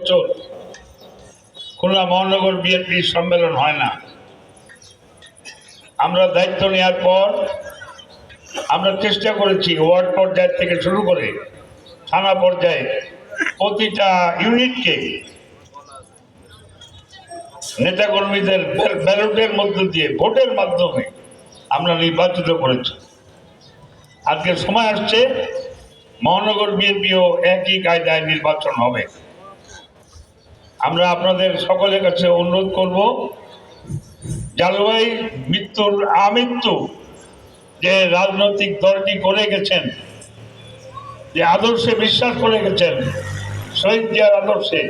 বছর খুলনা মহানগর বিএনপির সম্মেলন হয় না। আমরা দায়িত্ব নেওয়ার পর আমরা চেষ্টা করেছি ওয়ার্ড পর্যায় থেকে শুরু করে থানা পর্যায়ে প্রতিটা ইউনিটকে নেতাকর্মীদের ব্যালটের মধ্য দিয়ে ভোটের মাধ্যমে আমরা নির্বাচিত করেছি। আজকে সময় আসছে মহানগর বিএনপিও একই কায়দায় নির্বাচন হবে। আমরা আপনাদের সকলের কাছে অনুরোধ করব, জালুভাই মৃত্যুর আমৃত্যু যে রাজনৈতিক দলটি করে গেছেন, যে আদর্শে বিশ্বাস করে গেছেন, শহীদ জিয়ার আদর্শে,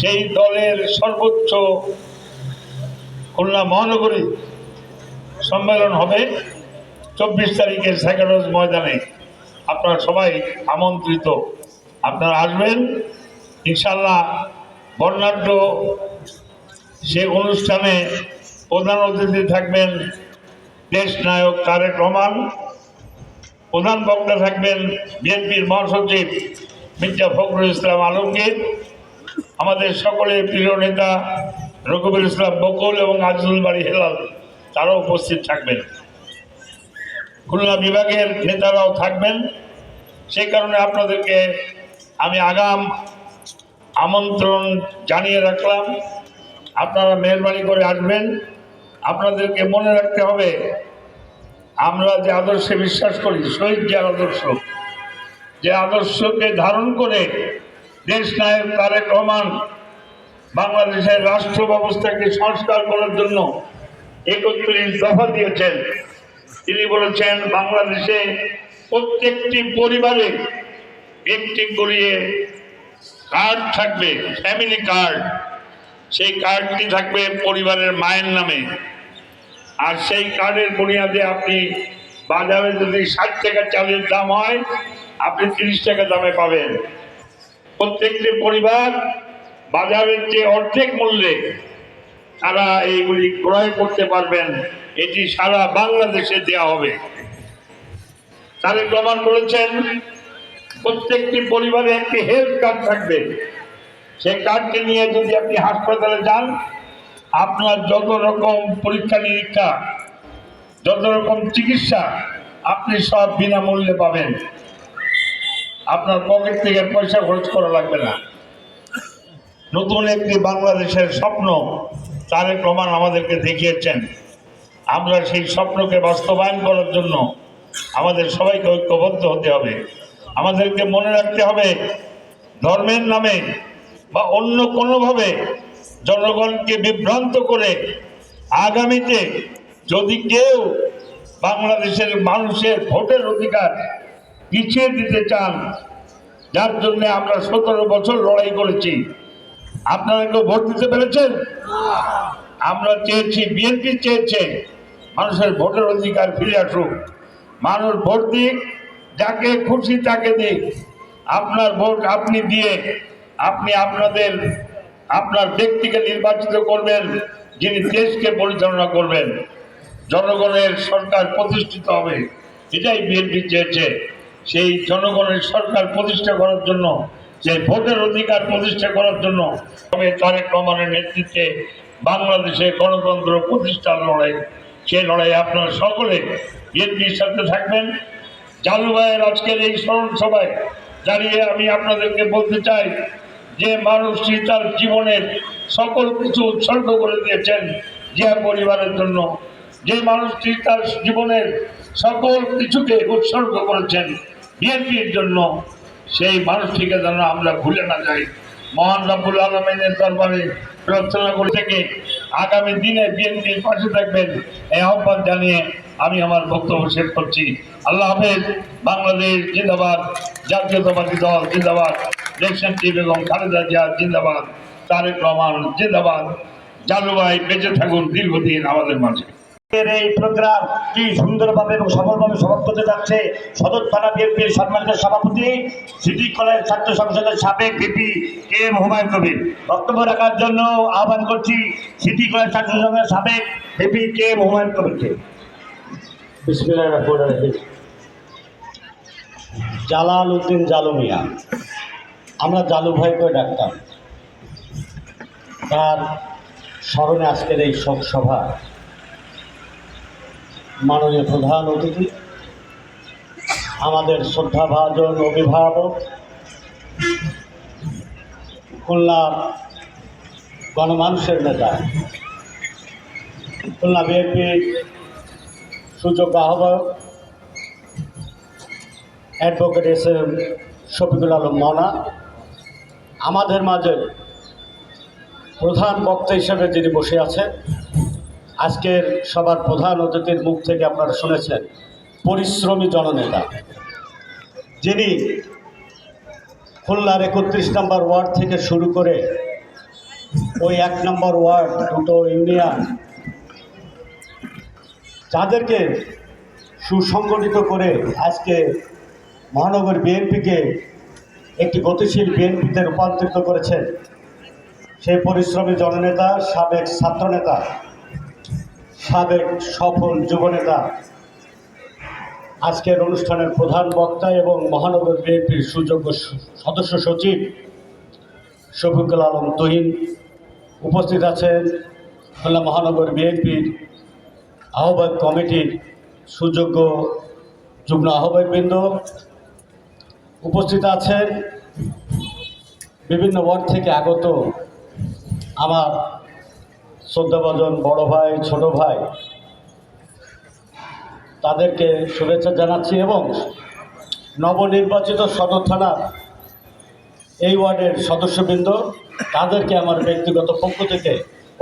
সেই দলের সর্বোচ্চ খুলনা মহানগরী সম্মেলন হবে 24 তারিখে সেকেন্ডস ময়দানে। আপনারা সবাই আমন্ত্রিত, আপনারা আসবেন ইনশাল্লাহ। বর্ণাঢ্য সে অনুষ্ঠানে প্রধান অতিথি থাকবেন দেশ নায়ক তারেক রহমান, প্রধান বক্তা থাকবেন বিএনপির মহাসচিব মির্জা ফখরুল ইসলাম আলমগীর, আমাদের সকলের প্রিয় নেতা রকিবুল ইসলাম বকুল এবং আজিজুল বাড়ি হেলাল, তারাও উপস্থিত থাকবেন। খুলনা বিভাগের নেতারাও থাকবেন। সেই কারণে আপনাদেরকে আমি আগাম আমন্ত্রণ জানিয়ে রাখলাম, আপনারা মেহরবানি করে আসবেন। আপনাদেরকে মনে রাখতে হবে, আমরা যে আদর্শে বিশ্বাস করি, শহীদ জিয়ার আদর্শ, যে আদর্শকে ধারণ করে দেশ নায়ক তারেক রহমান বাংলাদেশের রাষ্ট্র ব্যবস্থাকে সংস্কার করার জন্য 31 দফা দিয়েছেন। তিনি বলেছেন বাংলাদেশে প্রত্যেকটি পরিবারে একটি করে কার্ড থাকবে, ফ্যামিলি কার্ড। সেই কার্ডটি থাকবে পরিবারের মায়ের নামে, আর সেই কার্ডের বুনিয়াদে আপনি বাজারে যদি 60 টাকা চালের দাম হয়, আপনি 30 টাকা দামে পাবেন। প্রত্যেকটি পরিবার বাজারের যে অর্ধেক মূল্যে তারা এইগুলি ক্রয় করতে পারবেন। এটি সারা বাংলাদেশে দেওয়া হবে। তারেক রহমান বলেছেন প্রত্যেকটি পরিবারে একটি হেলথ কার্ড থাকবে। সেই কার্ডটি নিয়ে যদি আপনি হাসপাতালে যান, আপনার যত রকম পরীক্ষা নিরীক্ষা, যত রকম চিকিৎসা আপনি সব বিনামূল্যে পাবেন। আপনার পকেট থেকে পয়সা খরচ করা লাগবে না। নতুন একটি বাংলাদেশের স্বপ্ন তারেক রহমান আমাদেরকে দেখিয়েছেন। আমরা সেই স্বপ্নকে বাস্তবায়ন করার জন্য আমাদের সবাইকে ঐক্যবদ্ধ হতে হবে। আমাদেরকে মনে রাখতে হবে, ধর্মের নামে বা অন্য কোনোভাবে জনগণকে বিভ্রান্ত করে আগামীতে যদি কেউ বাংলাদেশের মানুষের ভোটের অধিকার পিছিয়ে দিতে চান, যার জন্য আমরা 17 বছর লড়াই করেছি, আপনারা কেউ ভোট দিতে পেরেছেন? আমরা চেয়েছি, বিএনপি চেয়েছে মানুষের ভোটের অধিকার ফিরে আসুক। মানুষ ভোট দিক, যাকে খুশি তাকে দিক। আপনার ভোট আপনি দিয়ে আপনি আপনার ব্যক্তিকে নির্বাচিত করবেন, যিনি দেশকে পরিচালনা করবেন। জনগণের সরকার প্রতিষ্ঠিত হবে, এটাই বিএনপি চেয়েছে। সেই জনগণের সরকার প্রতিষ্ঠা করার জন্য, সেই ভোটের অধিকার প্রতিষ্ঠা করার জন্য তবে তারেক রহমানের নেতৃত্বে বাংলাদেশে গণতন্ত্র প্রতিষ্ঠার লড়াই, সেই লড়াই আপনারা সকলে বিএনপির সাথে থাকবেন। জালু ভাইয়ের আজকের এই স্মরণ সভায় দাঁড়িয়ে আমি আপনাদেরকে বলতে চাই যে মানুষটি তার জীবনের সকল কিছু উৎসর্গ করে দিয়েছেন জিয়া পরিবারের জন্য, যে মানুষটি তার জীবনের সকল কিছুকে উৎসর্গ করেছেন বিএনপির জন্য, সেই মানুষটিকে যেন আমরা ভুলে না যাই। মহান রব্বুল আলামিনের দরবারে প্রার্থনা করে থেকে আগামী দিনে বিএনপির পাশে থাকবেন, এই আহ্বান জানিয়ে আমি আমার বক্তব্য শেষ করছি। আল্লাহ হাফেজ। বাংলাদেশ জিন্দাবাদ, জাতীয়তাবাদী দল জিন্দাবাদ, দেশনেত্রী বেগম খালেদা জিয়া জিন্দাবাদ, তারেক রহমান জিন্দাবাদ। জালু ভাই বেঁচে থাকুন দীর্ঘদিন আমাদের মাঝে। এই প্রোগ্রাম কি সুন্দরভাবে এবং সফলভাবে সমাপ্ত হতে যাচ্ছে। সদর থানা বিএনপির সম্মানিত সভাপতি, সিটি কলেজ ছাত্র সংসদের সাবেক VP K M Humayun Kabir বক্তব্য রাখার জন্য আহ্বান করছি সিটি কলেজ ছাত্র সংসদের সাবেক ভিপি কে এম হুমায়ুন কবিরকে। বিসমিল্লাহির রহমানির রহিম। জালাল উদ্দিন জালু মিয়া আমরা জালু ভাইকে ডাকতাম। তার স্মরণে আজকের এই শোক সভা। মাননীয় প্রধান অতিথি, আমাদের শ্রদ্ধাভাজন অভিভাবক, খুলনার গণমানুষের নেতা, খুলনা বিএনপির সুযোগ্য আহ্বায়ক অ্যাডভোকেট এস.এম. শফিকুল আলম মনা, আমাদের মাঝে প্রধান বক্তা হিসেবে যিনি বসে আছেন, আজকের সবার প্রধান অতিথির মুখ থেকে আপনারা শুনেছেন পরিশ্রমী জননেতা, যিনি খুলনার 31 নম্বর ওয়ার্ড থেকে শুরু করে ওই 1 নম্বর ওয়ার্ড, দুটো ইউনিয়ন, যাদেরকে সুসংগঠিত করে আজকে মহানগর বিএনপিকে একটি গতিশীল বিএনপিতে রূপান্তরিত করেছেন সেই পরিশ্রমী জননেতা, সাবেক ছাত্রনেতা, সাবেক সফল যুবনেতা, আজকের অনুষ্ঠানের প্রধান বক্তা এবং মহানগর বিএনপির সুযোগ্য সদস্য সচিব শফিকুল আলম তুহিন। উপস্থিত আছেন খুলনা মহানগর বিএনপির আহ্বায়ক কমিটির সুযোগ্য যুগ্ম আহ্বায়কবৃন্দ। উপস্থিত আছেন বিভিন্ন ওয়ার্ড থেকে আগত আমার শ্রদ্ধাভাজন বড় ভাই, ছোট ভাই, তাদেরকে শুভেচ্ছা জানাচ্ছি এবং নবনির্বাচিত সদর থানার এই ওয়ার্ডের সদস্যবৃন্দ, তাদেরকে আমার ব্যক্তিগত পক্ষ থেকে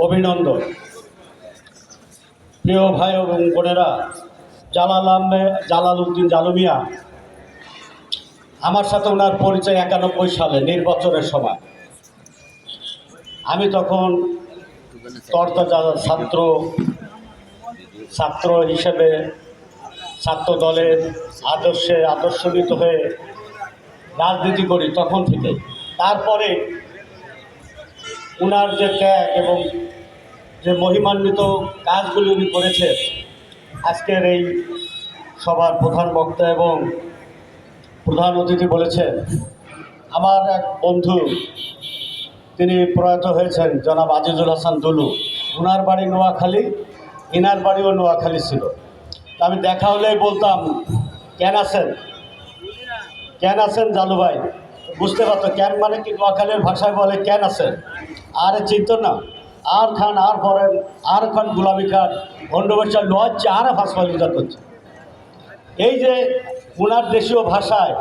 অভিনন্দন। প্রিয় ভাই এবং বোনেরা, জালাল উদ্দিন জালু মিয়া, আমার সাথে ওনার পরিচয় 91 সালে নির্বাচনের সময়। আমি তখন তরতাজা ছাত্র হিসেবে ছাত্র দলের আদর্শিত হয়ে রাজনীতি করি তখন থেকে। তারপরে ওনার যে ত্যাগ এবং যে মহিমান্বিত কাজগুলি উনি করেছেন, আজকের এই সবার প্রধান বক্তা এবং প্রধান অতিথি বলেছেন। আমার এক বন্ধু, তিনি প্রয়াত হয়েছেন জনাব আজিজুল হাসান দুলু, ওনার বাড়ি নোয়াখালী, ইনার বাড়িও নোয়াখালী ছিল। আমি দেখা হলেই বলতাম, কেন আছেন জালু ভাই? বুঝতে পারতো ক্যান মানে কি, নোয়াখালীর ভাষায় বলে কেন আছেন। আরে চিনত না, আর খান, আর পড়েন, আর খান গুলামি খান, অন্ডবেশা লোহাচ্ছে, আর ফাঁসফালিজা করছে। এই যে ওনার দেশীয় ভাষায়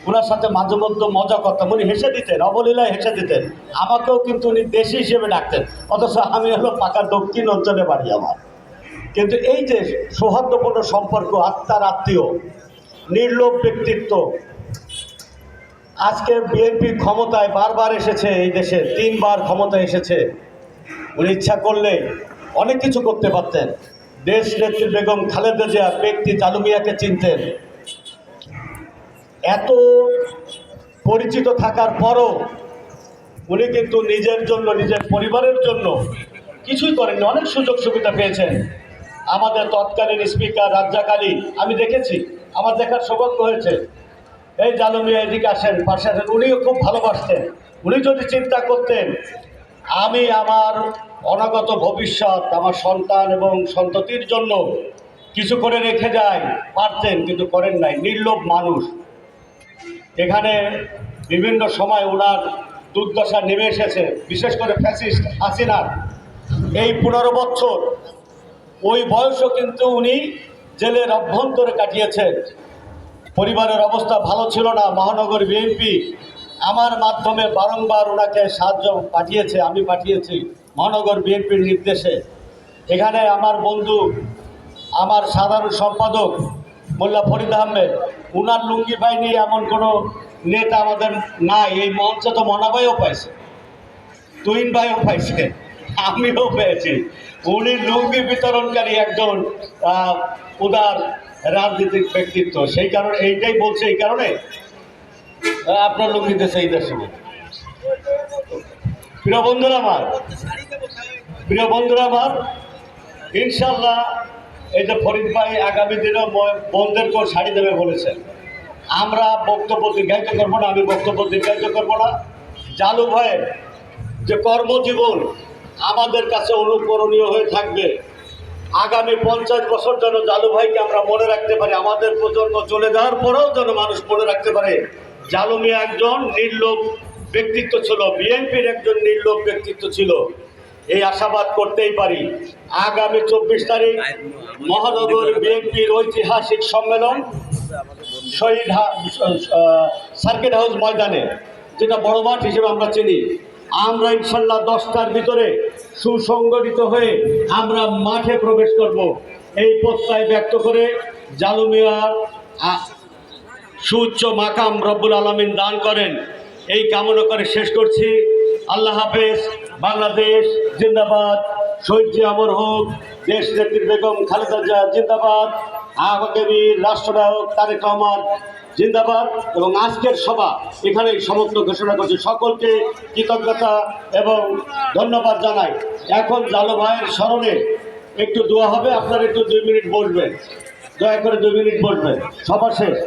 ওনার সাথে মাঝে মধ্যে মজা করতাম, উনি হেসে দিতেন, অবলীলায় হেসে দিতেন। আমাকেও কিন্তু উনি দেশি হিসেবে ডাকতেন, অথচ আমি হলো পাকা দক্ষিণ অঞ্চলে বাড়ি আমার। কিন্তু এই যে সৌহার্দ্যপূর্ণ সম্পর্ক, আত্মার আত্মীয়, নির্লোভ ব্যক্তিত্ব, আজকে বিএনপি ক্ষমতায় বারবার এসেছে, এই দেশে 3 বার ক্ষমতায় এসেছে। উনি ইচ্ছা করলে অনেক কিছু করতে পারতেন। দেশ নেত্রী বেগম খালেদা জিয়া ব্যক্তি জালু মিয়াকে চিনতেন। এত পরিচিত থাকার পরও উনি কিন্তু নিজের জন্য, নিজের পরিবারের জন্য কিছুই করেননি। অনেক সুযোগ সুবিধা পেয়েছেন। আমাদের তৎকালীন স্পিকার রাজ্জাক আলী, আমি দেখেছি, আমার দেখার সৌভাগ্য হয়েছে। এই জালু মিয়া এদিকে আসেন, পাশে আসেন, উনিও খুব ভালোবাসতেন। উনি যদি চিন্তা করতেন আমি আমার অনাগত ভবিষ্যৎ, আমার সন্তান এবং সন্ততির জন্য কিছু করে রেখে যাই, পারতেন, কিন্তু করেন নাই। নির্লোভ মানুষ। এখানে বিভিন্ন সময় ওনার দুর্দশা নেমে এসেছে, বিশেষ করে ফ্যাসিস্ট হাসিনার এই 15 বছর, ওই বয়সও কিন্তু উনি জেলের অভ্যন্তরে কাটিয়েছেন। পরিবারের অবস্থা ভালো ছিল না। মহানগর বিএনপি আমার মাধ্যমে বারংবার ওনাকে সাহায্য পাঠিয়েছে, আমি পাঠিয়েছি মহানগর বিএনপির নির্দেশে। এখানে আমার বন্ধু, আমার সাধারণ সম্পাদক মোল্লা ফরিদ আহমেদ, ওনার লুঙ্গি পায়নি এমন কোনো নেতা আমাদের নাই। এই মঞ্চে তো মনা ভাইও পাইছে, তুহিন ভাইও পাইছে, আমিও পেয়েছি। উনি লুঙ্গি বিতরণকারী একজন উদার রাজনীতিক ব্যক্তিত্ব। সেই কারণে এইটাই বলছে, এই কারণে আপনার লুঙ্গি দেশে এই দেশে। প্রিয় বন্ধুরা আমার, ইনশাল্লাহ এই যে ফরিদ ভাই আগামী দিনে বোনদেরকেও শাড়ি দেবে বলেছেন। আমরা বক্তব্য দীর্ঘায়িত করবো না, আমি বক্তব্য দীর্ঘায়িত করবো না। জালু ভাইয়ের যে কর্মজীবন আমাদের কাছে অনুকরণীয় হয়ে থাকবে। আগামী 50 বছর যেন জালু ভাইকে আমরা মনে রাখতে পারি, আমাদের প্রজন্ম চলে যাওয়ার পরেও যেন মানুষ মনে রাখতে পারে জালু মিয়া একজন নির্লোভ ব্যক্তিত্ব ছিল, বিএনপির একজন নির্লোভ ব্যক্তিত্ব ছিল। এই আশাবাদ করতেই পারি আগামী 24 তারিখ মহানগর বিএনপির ঐতিহাসিক সম্মেলন শহীদ সার্কিট হাউস ময়দানে, যেটা বড় মাঠ হিসেবে আমরা চিনি, আমরা ইনশাল্লাহ 10টার ভিতরে সুসংগঠিত হয়ে আমরা মাঠে প্রবেশ করব। এই প্রত্যয় ব্যক্ত করে জালু মিয়ার সুউচ্চ মাকাম রব্বুল আলামিন দান করেন, এই কামনা করে শেষ করছি। আল্লাহ হাফেজ। বাংলাদেশ জিন্দাবাদ। শহীদ জি অমর হোক। দেশ নেত্রী বেগম খালেদা জিয়া জিন্দাবাদ। আগামী রাষ্ট্রনায়ক তারেক রহমান জিন্দাবাদ। এবং আজকের সভা এখানেই সমাপ্ত ঘোষণা করছি। সকলকে কৃতজ্ঞতা এবং ধন্যবাদ জানাই। এখন জালু ভাইয়ের স্মরণে একটু দোয়া হবে, আপনারা একটু 2 মিনিট বসবেন, দয়া করে 2 মিনিট বসবেন। সভা শেষ।